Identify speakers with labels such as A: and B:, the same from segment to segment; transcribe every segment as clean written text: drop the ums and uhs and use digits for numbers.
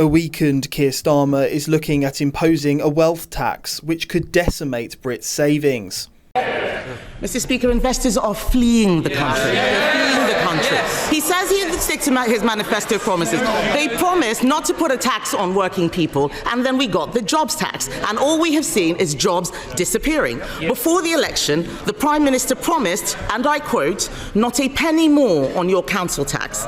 A: A weakened Keir Starmer is looking at imposing a wealth tax, which could decimate Brits' savings.
B: Mr. Speaker, investors are fleeing the country. They're fleeing the country. He says he sticks to his manifesto promises. They promised not to put a tax on working people, and then we got the jobs tax. And all we have seen is jobs disappearing. Before the election, the Prime Minister promised, and I quote, "not a penny more on your council tax."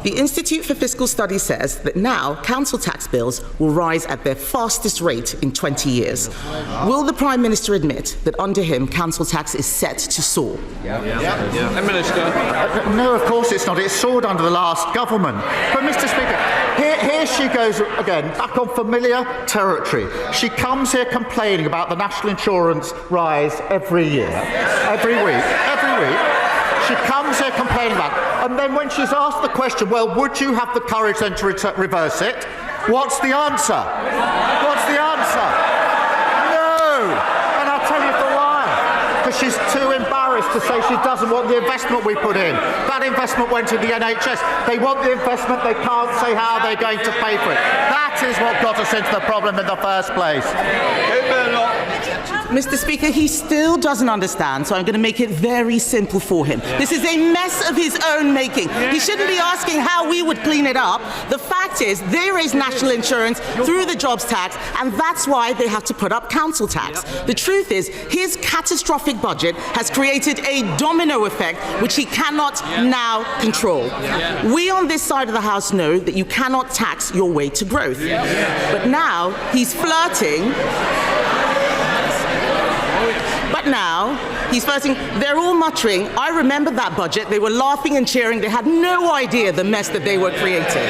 B: The Institute for Fiscal Studies says that now council tax bills will rise at their fastest rate in 20 years. Will the Prime Minister admit that under him, council tax is set to soar?
C: No, of course it's not. It soared under the last government. But, Mr. Speaker, here she goes again, back on familiar territory. She comes here complaining about the national insurance rise every year, every week. She comes here complaining about it. And then when she's asked the question, well, would you have the courage then to reverse it? What's the answer? What's the answer? No! And I'll tell you for why. Because she's too embarrassed to say she doesn't want the investment we put in. That investment went to the NHS. They want the investment, they can't say how they're going to pay for it. That is what got us into the problem in the first place.
B: Mr. Speaker, he still doesn't understand, so I'm going to make it very simple for him. This is a mess of his own making. He shouldn't be asking how we would clean it up. The fact is, there is national insurance through the jobs tax, and that's why they have to put up council tax. The truth is, his catastrophic budget has created a domino effect which he cannot now control. We on this side of the House know that you cannot tax your way to growth. But now he's flirting. They're all muttering. I remember that budget. They were laughing and cheering. They had no idea the mess that they were creating.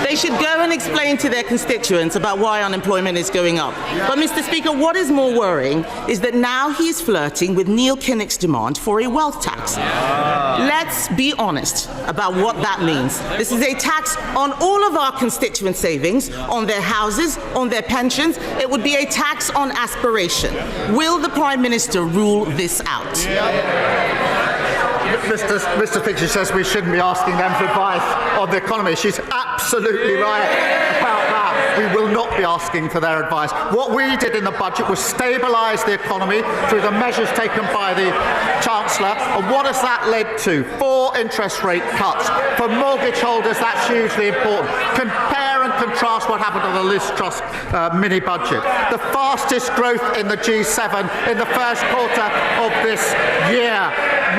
B: They should go and explain to their constituents about why unemployment is going up. But, Mr. Speaker, what is more worrying is that now he's flirting with Neil Kinnock's demand for a wealth tax. Let's be honest about what that means. This is a tax on all of our constituent savings, on their houses, on their pensions. It would be a tax on aspiration. Will the Prime Minister rule this out?
C: Mr. Speaker says we shouldn't be asking them for advice on the economy. She's absolutely right about that. We will not be asking for their advice. What we did in the budget was stabilise the economy through the measures taken by the Chancellor. And what has that led to? 4 interest rate cuts. For mortgage holders, that's hugely important. Compare and contrast what happened to the Liz Truss mini-budget. The fastest growth in the G7 in the first quarter of this year.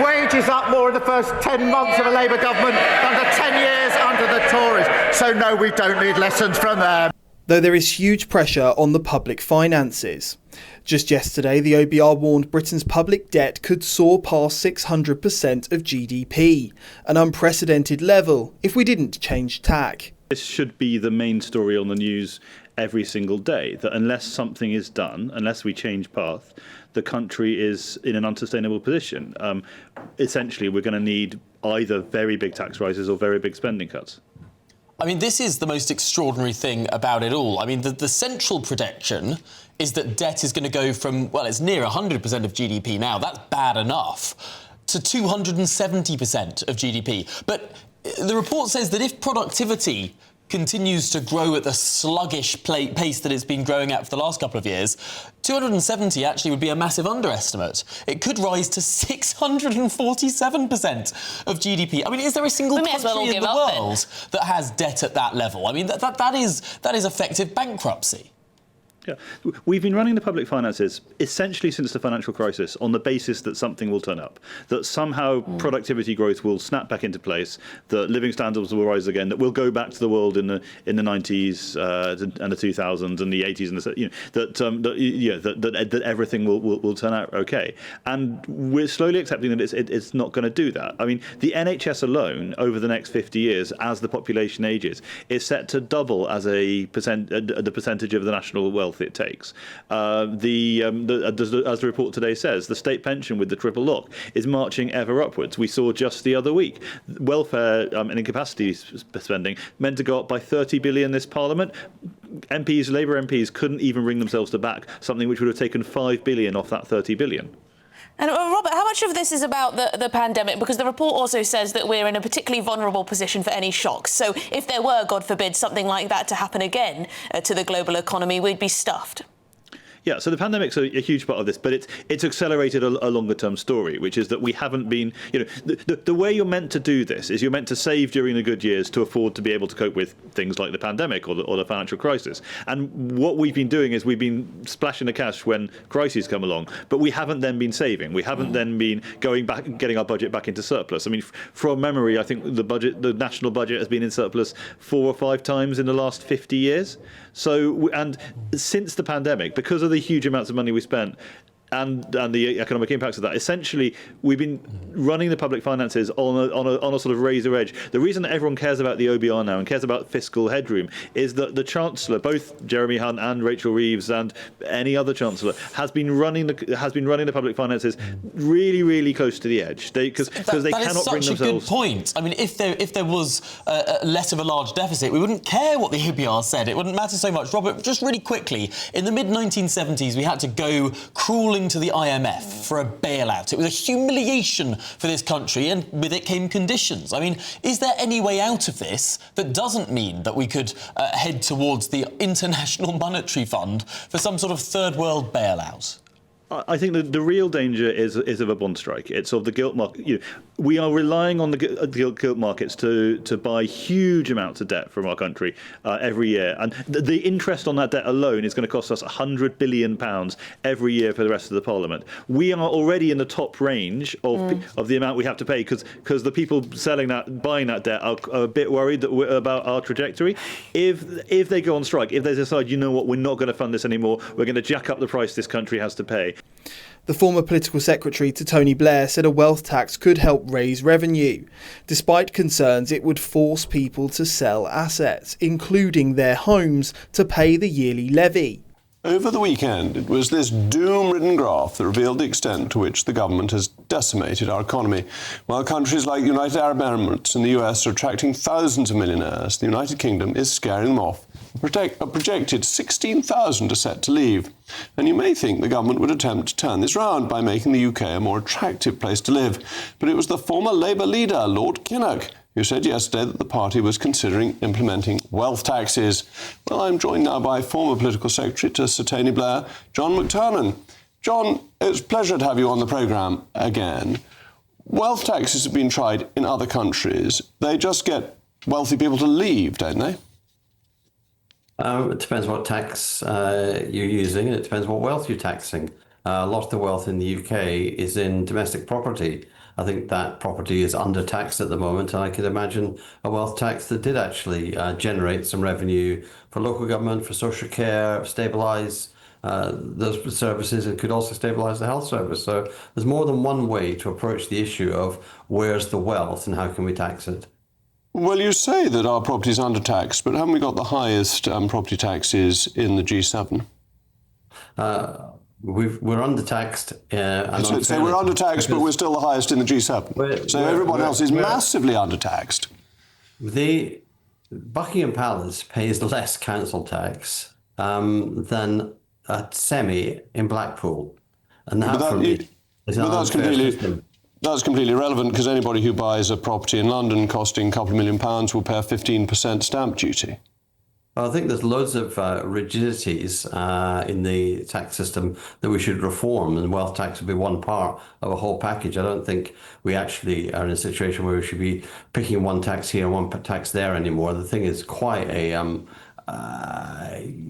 C: Wages up more in the first 10 months of a Labour government than the 10 years under the Tories. So no, we don't need lessons from them.
A: Though there is huge pressure on the public finances. Just yesterday, the OBR warned Britain's public debt could soar past 600% of GDP, an unprecedented level if we didn't change tack.
D: This should be the main story on the news every single day, that unless something is done, unless we change path, the country is in an unsustainable position. Essentially, we're going to need either very big tax rises or very big spending cuts.
E: I mean, this is the most extraordinary thing about it all. I mean, the central projection is that debt is going to go from, well, it's near 100% of GDP now. That's bad enough. To 270% of GDP. But the report says that if productivity continues to grow at the sluggish pace that it's been growing at for the last couple of years, 270 actually would be a massive underestimate. It could rise to 647% of GDP. I mean, is there a single country in the world that has debt at that level? I mean, that is effective bankruptcy.
D: Yeah, we've been running the public finances essentially since the financial crisis on the basis that something will turn up, that somehow productivity growth will snap back into place, that living standards will rise again, that we'll go back to the world in the 90s and the 2000s and the 80s, and that everything will turn out okay. And we're slowly accepting that it's not going to do that. I mean, the NHS alone over the next 50 years, as the population ages, is set to double as the percentage of the national wealth it takes. As the report today says, the state pension with the triple lock is marching ever upwards. We saw just the other week welfare and incapacity spending meant to go up by 30 billion this Parliament. Labour MPs couldn't even bring themselves to back something which would have taken 5 billion off that 30 billion.
F: And Robert, how much of this is about the pandemic? Because the report also says that we're in a particularly vulnerable position for any shocks. So if there were, God forbid, something like that to happen again to the global economy, we'd be stuffed.
D: Yeah, so the pandemic's a huge part of this, but it's accelerated a longer-term story, which is that we haven't been, the way you're meant to do this is you're meant to save during the good years to afford to be able to cope with things like the pandemic or the financial crisis. And what we've been doing is we've been splashing the cash when crises come along, but we haven't then been saving. We haven't then been going back and getting our budget back into surplus. I mean, from memory, I think the national budget has been in surplus 4 or 5 times in the last 50 years. So, and since the pandemic, because of the huge amounts of money we spent and the economic impacts of that, essentially we've been running the public finances on a sort of razor edge. The reason that everyone cares about the OBR now and cares about fiscal headroom is that the Chancellor, both Jeremy Hunt and Rachel Reeves and any other Chancellor, has been running the public finances really, really close to the edge. Because they cannot bring themselves. That is such a good
E: point. I mean, if there was less of a large deficit, we wouldn't care what the OBR said. It wouldn't matter so much. Robert, just really quickly, in the mid-1970s, we had to go crawling to the IMF for a bailout. It was a humiliation for this country, and with it came conditions. I mean, is there any way out of this that doesn't mean that we could head towards the International Monetary Fund for some sort of third world bailout?
D: I think the real danger is of a bond strike. It's of the gilt market. We are relying on the gilt markets to buy huge amounts of debt from our country every year, and the interest on that debt alone is going to cost us £100 billion every year for the rest of the Parliament. We are already in the top range of the amount we have to pay because the people buying that debt are a bit worried about our trajectory. If they go on strike, if they decide, you know what, we're not going to fund this anymore, we're going to jack up the price this country has to pay.
A: The former political secretary to Tony Blair said a wealth tax could help raise revenue, despite concerns it would force people to sell assets, including their homes, to pay the yearly levy.
G: Over the weekend, it was this doom-ridden graph that revealed the extent to which the government has decimated our economy. While countries like the United Arab Emirates and the US are attracting thousands of millionaires, the United Kingdom is scaring them off. A projected 16,000 are set to leave. And you may think the government would attempt to turn this round by making the UK a more attractive place to live. But it was the former Labour leader, Lord Kinnock, who said yesterday that the party was considering implementing wealth taxes. Well, I'm joined now by former political secretary to Sir Tony Blair, John McTernan. John, it's a pleasure to have you on the programme again. Wealth taxes have been tried in other countries. They just get wealthy people to leave, don't they?
H: It depends what tax you're using, and it depends what wealth you're taxing. A lot of the wealth in the UK is in domestic property. I think that property is under-taxed at the moment, and I could imagine a wealth tax that did actually generate some revenue for local government, for social care, stabilise those services, and could also stabilise the health service. So there's more than one way to approach the issue of where's the wealth and how can we tax it.
G: Well, you say that our property is under-taxed, but haven't we got the highest property taxes in the G7?
H: We're under-taxed.
G: So we're under-taxed, but we're still the highest in the G7. So everyone else is massively under-taxed.
H: The Buckingham Palace pays less council tax than a semi in Blackpool. And that for me is an unfair system.
G: That's completely irrelevant because anybody who buys a property in London costing a couple of £1 million will pay a 15% stamp duty.
H: I think there's loads of rigidities in the tax system that we should reform, and wealth tax would be one part of a whole package. I don't think we actually are in a situation where we should be picking one tax here and one tax there anymore. The thing is quite a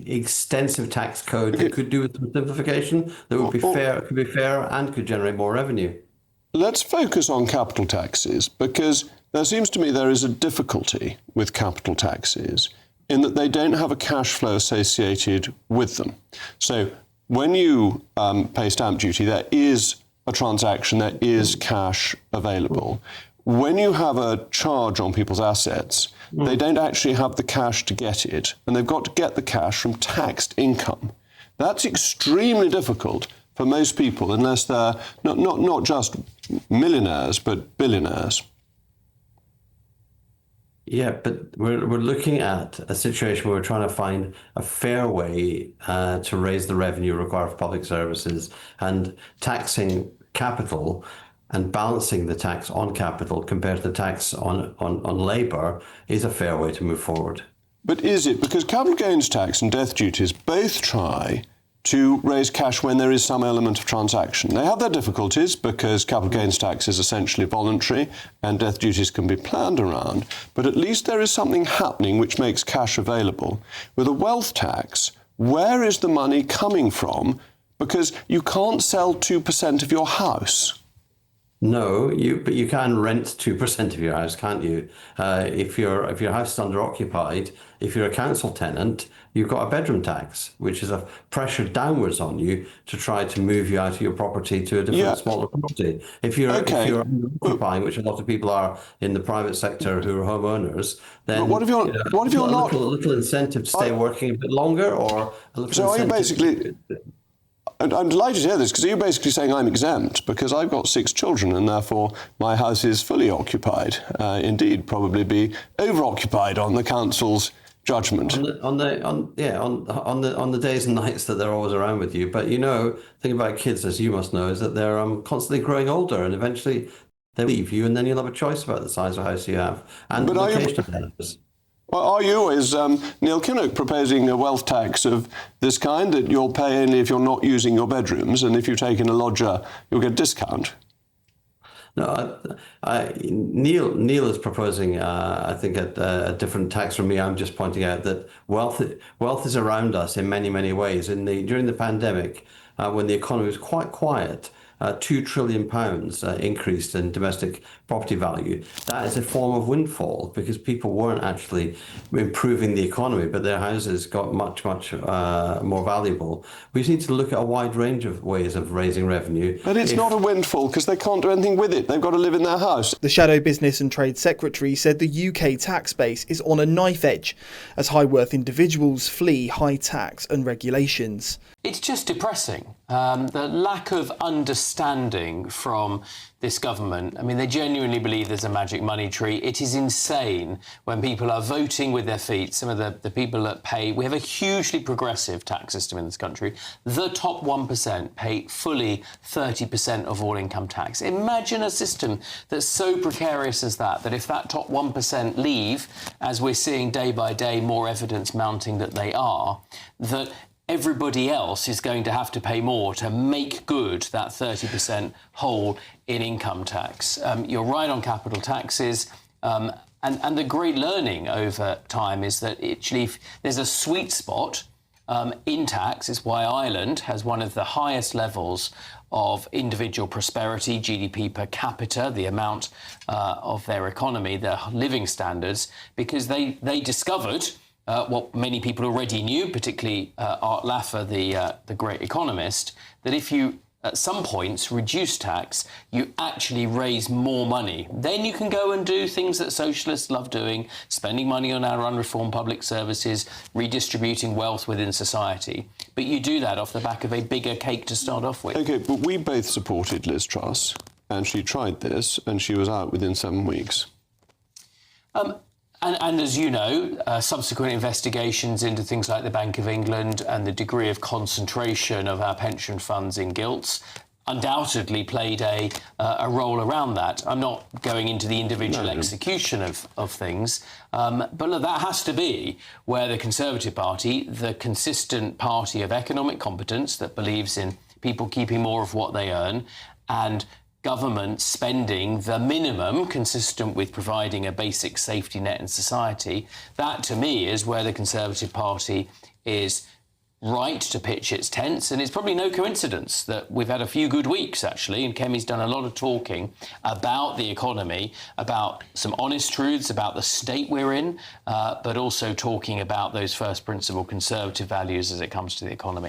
H: extensive tax code that could do with some simplification that would be fair, could be fair, and could generate more revenue.
G: Let's focus on capital taxes, because there seems to me there is a difficulty with capital taxes in that they don't have a cash flow associated with them. So when you pay stamp duty, there is a transaction, there is cash available. When you have a charge on people's assets, they don't actually have the cash to get it, and they've got to get the cash from taxed income. That's extremely difficult for most people, unless they're not just millionaires, but billionaires.
H: Yeah, but we're looking at a situation where we're trying to find a fair way to raise the revenue required for public services, and taxing capital and balancing the tax on capital compared to the tax on labour is a fair way to move forward.
G: But is it? Because capital gains tax and death duties both try to raise cash when there is some element of transaction. They have their difficulties because capital gains tax is essentially voluntary and death duties can be planned around, but at least there is something happening which makes cash available. With a wealth tax, where is the money coming from? Because you can't sell 2% of your house.
H: No, but you can rent 2% of your house, can't you? If your house is under occupied, if you're a council tenant, you've got a bedroom tax, which is a pressure downwards on you to try to move you out of your property to a different, smaller property. If you're occupying, which a lot of people are in the private sector who are homeowners, then
G: but what if you're not
H: a little incentive to stay working a bit longer, or a little
G: so
H: incentive.
G: Are you basically? I'm delighted to hear this, because you're basically saying I'm exempt because I've got 6 children and therefore my house is fully occupied. Indeed, probably be over-occupied on the council's judgment.
H: On the days and nights that they're always around with you. But the thing about kids, as you must know, is that they're constantly growing older, and eventually they leave you, and then you'll have a choice about the size of house you have and the location of the house.
G: Are you, is Neil Kinnock, proposing a wealth tax of this kind that you'll pay only if you're not using your bedrooms, and if you take in a lodger, you'll get a discount?
H: No, Neil is proposing, I think, a different tax from me. I'm just pointing out that wealth is around us in many, many ways. During the pandemic, when the economy was quite quiet, £2 trillion increased in domestic property value. That is a form of windfall because people weren't actually improving the economy, but their houses got much, much more valuable. We need to look at a wide range of ways of raising revenue.
G: But it's not a windfall because they can't do anything with it. They've got to live in their house.
A: The Shadow Business and Trade Secretary said the UK tax base is on a knife edge as high-worth individuals flee high tax and regulations.
E: It's just depressing. The lack of understanding from this government. I mean, they genuinely believe there's a magic money tree. It is insane when people are voting with their feet. Some of the people that pay... We have a hugely progressive tax system in this country. The top 1% pay fully 30% of all income tax. Imagine a system that's so precarious as that if that top 1% leave, as we're seeing day by day more evidence mounting that they are, that everybody else is going to have to pay more to make good that 30% hole in income tax. You're right on capital taxes. And the great learning over time is that actually there's a sweet spot in tax. It's why Ireland has one of the highest levels of individual prosperity, GDP per capita, the amount of their economy, their living standards, because they discovered what many people already knew, particularly Art Laffer, the great economist, that if you at some points reduce tax, you actually raise more money. Then you can go and do things that socialists love doing, spending money on our unreformed public services, redistributing wealth within society. But you do that off the back of a bigger cake to start off with.
G: OK, but we both supported Liz Truss, and she tried this, and she was out within 7 weeks.
E: And as you know, subsequent investigations into things like the Bank of England and the degree of concentration of our pension funds in gilts undoubtedly played a role around that. I'm not going into the individual execution of things, but look, that has to be where the Conservative Party, the consistent party of economic competence that believes in people keeping more of what they earn and government spending the minimum consistent with providing a basic safety net in society, that to me is where the Conservative Party is right to pitch its tents. And it's probably no coincidence that we've had a few good weeks, actually, and Kemi's done a lot of talking about the economy, about some honest truths about the state we're in, but also talking about those first principle Conservative values as it comes to the economy.